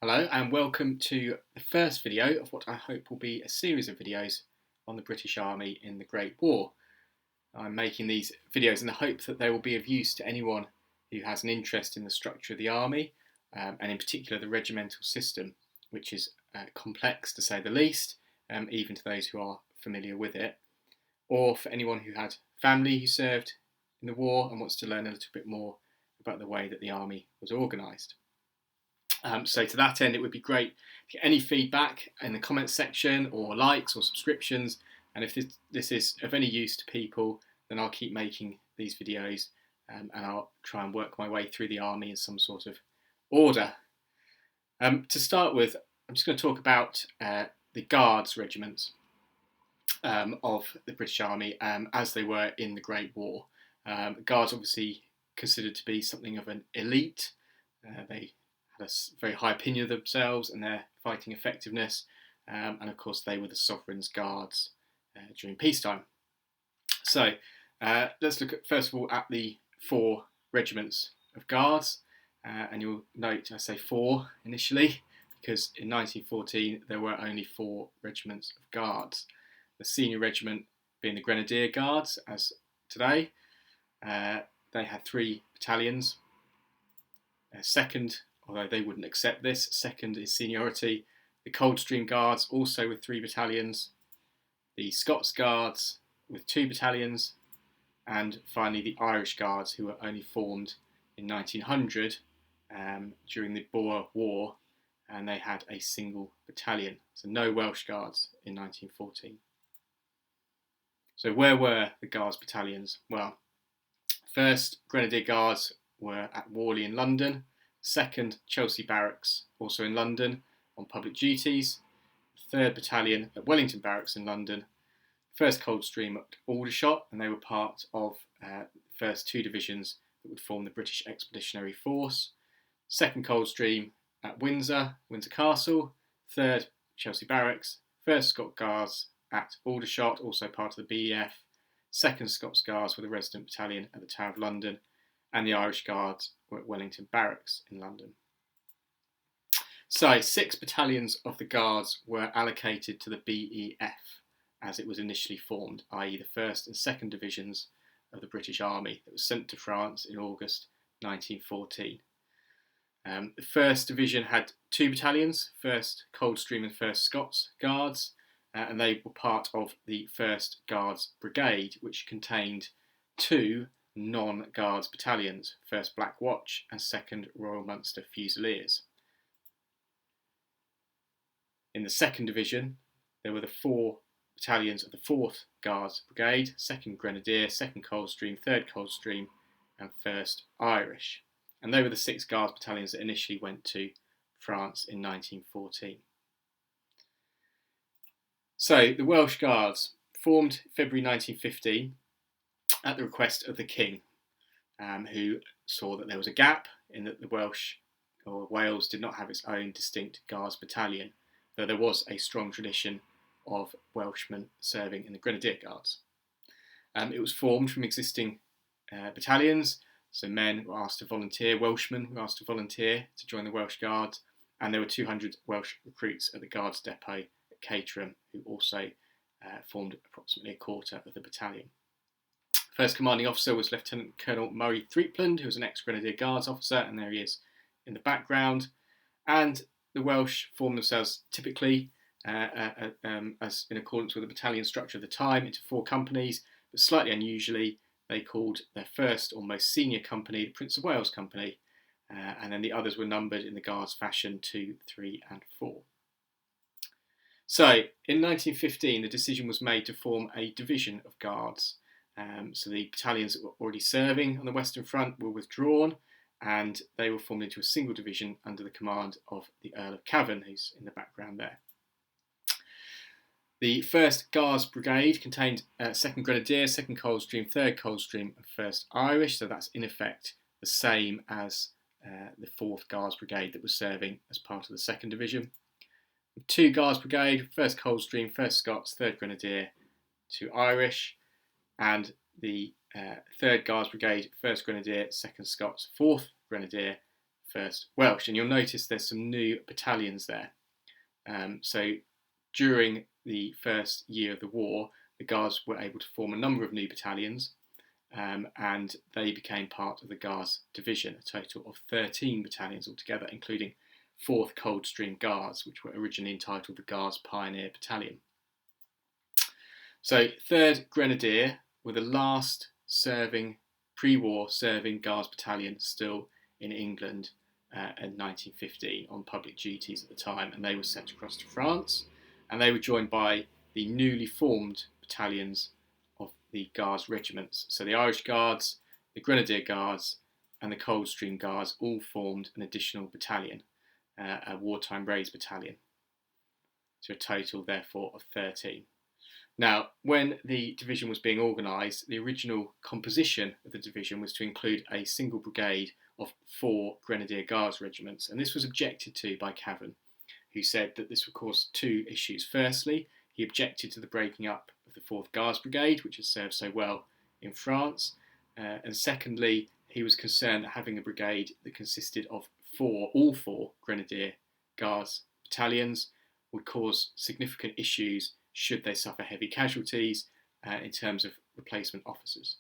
Hello and welcome to the first video of what I hope will be a series of videos on the British Army in the Great War. I'm making these videos in the hope that they will be of use to anyone who has an interest in the structure of the army and in particular the regimental system, which is complex to say the least, even to those who are familiar with it, or for anyone who had family who served in the war and wants to learn a little bit more about the way that the army was organised. So to that end, it would be great to get any feedback in the comments section or likes or subscriptions. And if this is of any use to people, then I'll keep making these videos and I'll try and work my way through the army in some sort of order. To start with, I'm just going to talk about the Guards Regiments of the British Army as they were in the Great War. The Guards obviously considered to be something of an elite. They had a very high opinion of themselves and their fighting effectiveness, and of course they were the sovereign's guards during peacetime. So let's look at first of all at the four regiments of guards, and you'll note I say four initially because in 1914 there were only four regiments of guards. The senior regiment being the Grenadier Guards, as today. They had 3 battalions. Second, although they wouldn't accept this, second is seniority. The Coldstream Guards also with 3 battalions. The Scots Guards with 2 battalions. And finally the Irish Guards, who were only formed in 1900 during the Boer War, and they had a single battalion. So no Welsh Guards in 1914. So where were the Guards battalions? Well, first Grenadier Guards were at Worley in London. Second, Chelsea Barracks, also in London, on public duties. 3rd Battalion at Wellington Barracks in London. 1st Coldstream at Aldershot, and they were part of the first 2 divisions that would form the British Expeditionary Force. 2nd Coldstream at Windsor, Windsor Castle. 3rd Chelsea Barracks. 1st Scots Guards at Aldershot, also part of the BEF. 2nd Scots Guards were the resident battalion at the Tower of London, and the Irish Guards were at Wellington Barracks in London. So 6 battalions of the Guards were allocated to the BEF as it was initially formed, i.e. the 1st and 2nd Divisions of the British Army that was sent to France in August 1914. The 1st Division had 2 battalions, 1st Coldstream and 1st Scots Guards, and they were part of the 1st Guards Brigade, which contained 2 non-Guards battalions, 1st Black Watch and 2nd Royal Munster Fusiliers. In the 2nd Division, there were the 4 battalions of the 4th Guards Brigade, 2nd Grenadier, 2nd Coldstream, 3rd Coldstream and 1st Irish. And they were the 6 Guards battalions that initially went to France in 1914. So, the Welsh Guards, formed February 1915, at the request of the King, who saw that there was a gap in that the Welsh or Wales did not have its own distinct Guards battalion, though there was a strong tradition of Welshmen serving in the Grenadier Guards. It was formed from existing battalions, so men were asked to volunteer, Welshmen were asked to volunteer to join the Welsh Guards, and there were 200 Welsh recruits at the Guards depot at Caterham who also formed approximately a quarter of the battalion. First commanding officer was Lieutenant Colonel Murray Threepland, who was an ex-Grenadier Guards officer, and there he is in the background. And the Welsh formed themselves typically, as in accordance with the battalion structure of the time, into 4 companies, but slightly unusually, they called their first or most senior company the Prince of Wales Company, and then the others were numbered in the Guards fashion 2, 3 and 4. So, in 1915, the decision was made to form a division of Guards. So the battalions that were already serving on the Western Front were withdrawn, and they were formed into a single division under the command of the Earl of Cavan, who's in the background there. The 1st Guards Brigade contained 2nd Grenadier, 2nd Coldstream, 3rd Coldstream and 1st Irish, so that's in effect the same as the 4th Guards Brigade that was serving as part of the 2nd Division. 2 Guards Brigade, 1st Coldstream, 1st Scots, 3rd Grenadier, 2 Irish, and the 3rd Guards Brigade, 1st Grenadier, 2nd Scots, 4th Grenadier, 1st Welsh, and you'll notice there's some new battalions there. So during the first year of the war, the Guards were able to form a number of new battalions, and they became part of the Guards Division, a total of 13 battalions altogether, including 4th Coldstream Guards, which were originally entitled the Guards Pioneer Battalion. So 3rd Grenadier were the last pre-war serving Guards Battalion still in England in 1915 on public duties at the time, and they were sent across to France, and they were joined by the newly formed battalions of the Guards Regiments. So the Irish Guards, the Grenadier Guards and the Coldstream Guards all formed an additional battalion, a wartime raised battalion, to a total therefore of 13. Now, when the division was being organised, the original composition of the division was to include a single brigade of 4 Grenadier Guards regiments, and this was objected to by Cavan, who said that this would cause 2 issues. Firstly, he objected to the breaking up of the 4th Guards Brigade, which had served so well in France, and secondly, he was concerned that having a brigade that consisted of all four Grenadier Guards battalions would cause significant issues should they suffer heavy casualties in terms of replacement officers.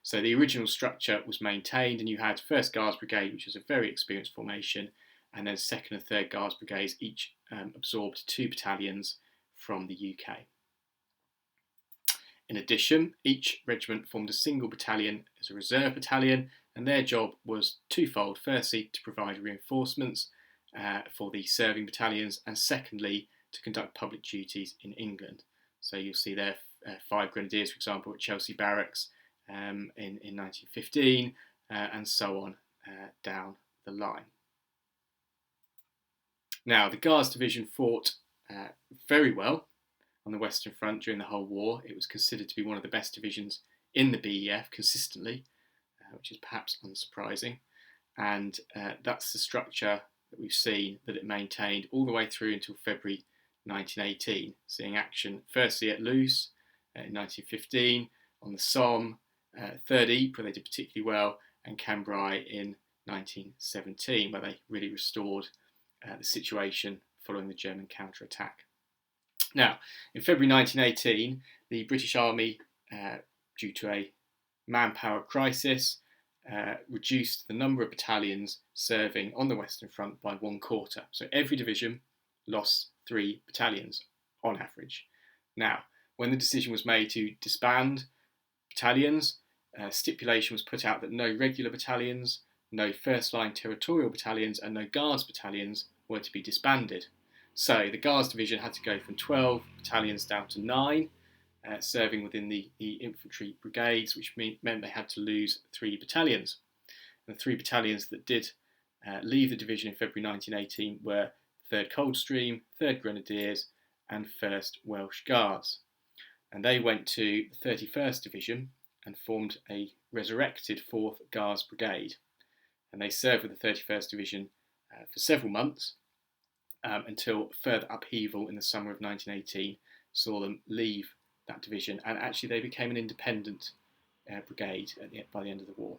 So the original structure was maintained, and you had 1st Guards Brigade, which was a very experienced formation, and then 2nd and 3rd Guards Brigades each absorbed 2 battalions from the UK. In addition, each regiment formed a single battalion as a reserve battalion, and their job was twofold. Firstly, to provide reinforcements for the serving battalions, and secondly, to conduct public duties in England. So you'll see there 5 Grenadiers, for example, at Chelsea Barracks in 1915, and so on down the line. Now, the Guards Division fought very well on the Western Front during the whole war. It was considered to be one of the best divisions in the BEF consistently, which is perhaps unsurprising. And that's the structure that we've seen that it maintained all the way through until February 1918, seeing action firstly at Loos in 1915, on the Somme, 3rd Ypres, where they did particularly well, and Cambrai in 1917, where they really restored the situation following the German counterattack. Now, in February 1918, the British Army, due to a manpower crisis, reduced the number of battalions serving on the Western Front by 1/4. So every division lost 3 battalions on average. Now, when the decision was made to disband battalions, stipulation was put out that no regular battalions, no first-line territorial battalions, and no Guards battalions were to be disbanded. So the Guards Division had to go from 12 battalions down to 9, serving within the infantry brigades, which meant they had to lose 3 battalions. And the 3 battalions that did leave the division in February 1918 were 3rd Coldstream, 3rd Grenadiers, and 1st Welsh Guards. And they went to the 31st Division and formed a resurrected 4th Guards Brigade. And they served with the 31st Division for several months until further upheaval in the summer of 1918 saw them leave that division, and actually they became an independent brigade by the end of the war.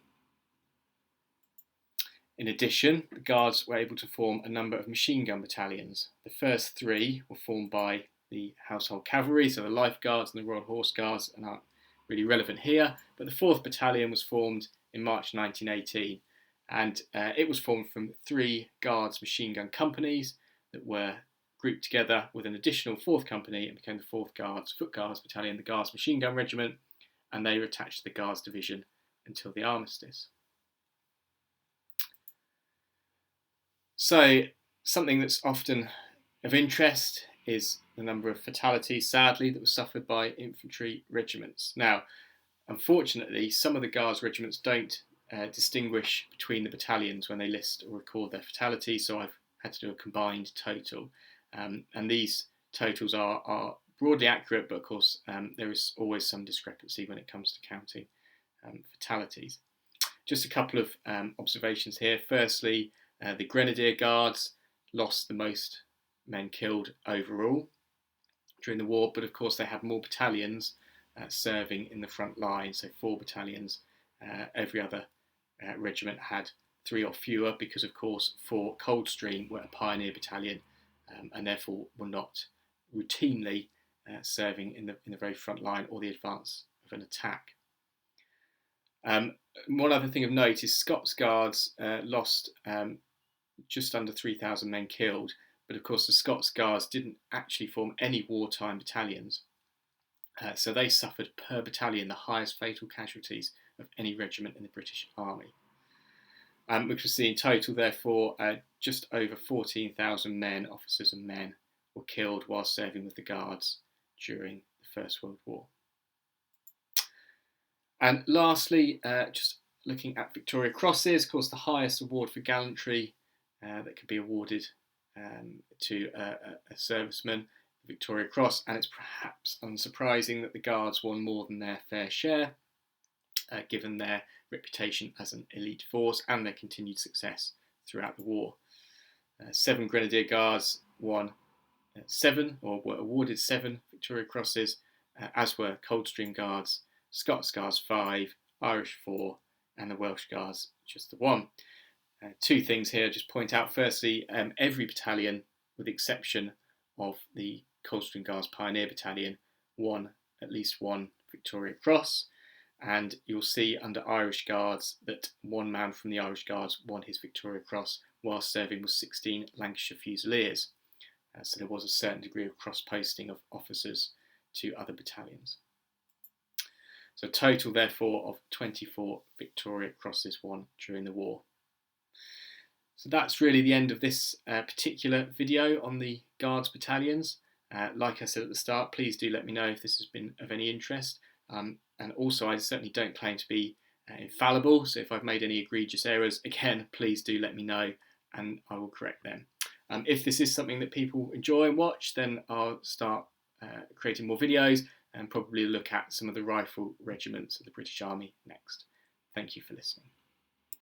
In addition, the Guards were able to form a number of machine gun battalions. The first 3 were formed by the Household Cavalry, so the Life Guards and the Royal Horse Guards, and aren't really relevant here, but the 4th Battalion was formed in March 1918, and it was formed from 3 Guards machine gun companies that were grouped together with an additional 4th company and became the 4th Guards Foot Guards Battalion, the Guards Machine Gun Regiment, and they were attached to the Guards Division until the armistice. So something that's often of interest is the number of fatalities, sadly, that were suffered by infantry regiments. Now, unfortunately, some of the Guards regiments don't distinguish between the battalions when they list or record their fatalities, so I've had to do a combined total. And these totals are broadly accurate, but of course there is always some discrepancy when it comes to counting fatalities. Just a couple of observations here. Firstly, the Grenadier Guards lost the most men killed overall during the war, but of course they had more battalions serving in the front line, so 4 battalions. Every other regiment had 3 or fewer because, of course, 4 Coldstream were a pioneer battalion and therefore were not routinely serving in the very front line or the advance of an attack. One other thing of note is Scots Guards lost just under 3,000 men killed, but of course the Scots Guards didn't actually form any wartime battalions, so they suffered per battalion the highest fatal casualties of any regiment in the British Army. We can see in total, therefore, just over 14,000 men, officers and men, were killed while serving with the Guards during the First World War. And lastly, just looking at Victoria Crosses, of course, the highest award for gallantry that could be awarded to a serviceman, the Victoria Cross, and it's perhaps unsurprising that the Guards won more than their fair share, given their reputation as an elite force and their continued success throughout the war. 7 Grenadier Guards won 7, or were awarded 7 Victoria Crosses, as were Coldstream Guards, Scots Guards 5, Irish 4, and the Welsh Guards just the 1. 2 things here, just point out. Firstly, every battalion, with the exception of the Coldstream Guards Pioneer Battalion, won at least 1 Victoria Cross. And you'll see under Irish Guards that 1 man from the Irish Guards won his Victoria Cross whilst serving with 16 Lancashire Fusiliers. So there was a certain degree of cross-posting of officers to other battalions. So a total, therefore, of 24 Victoria Crosses won during the war. So that's really the end of this particular video on the Guards battalions. Like I said at the start, please do let me know if this has been of any interest. And also, I certainly don't claim to be infallible, so if I've made any egregious errors, again, please do let me know and I will correct them. If this is something that people enjoy and watch, then I'll start creating more videos and probably look at some of the rifle regiments of the British Army next. Thank you for listening.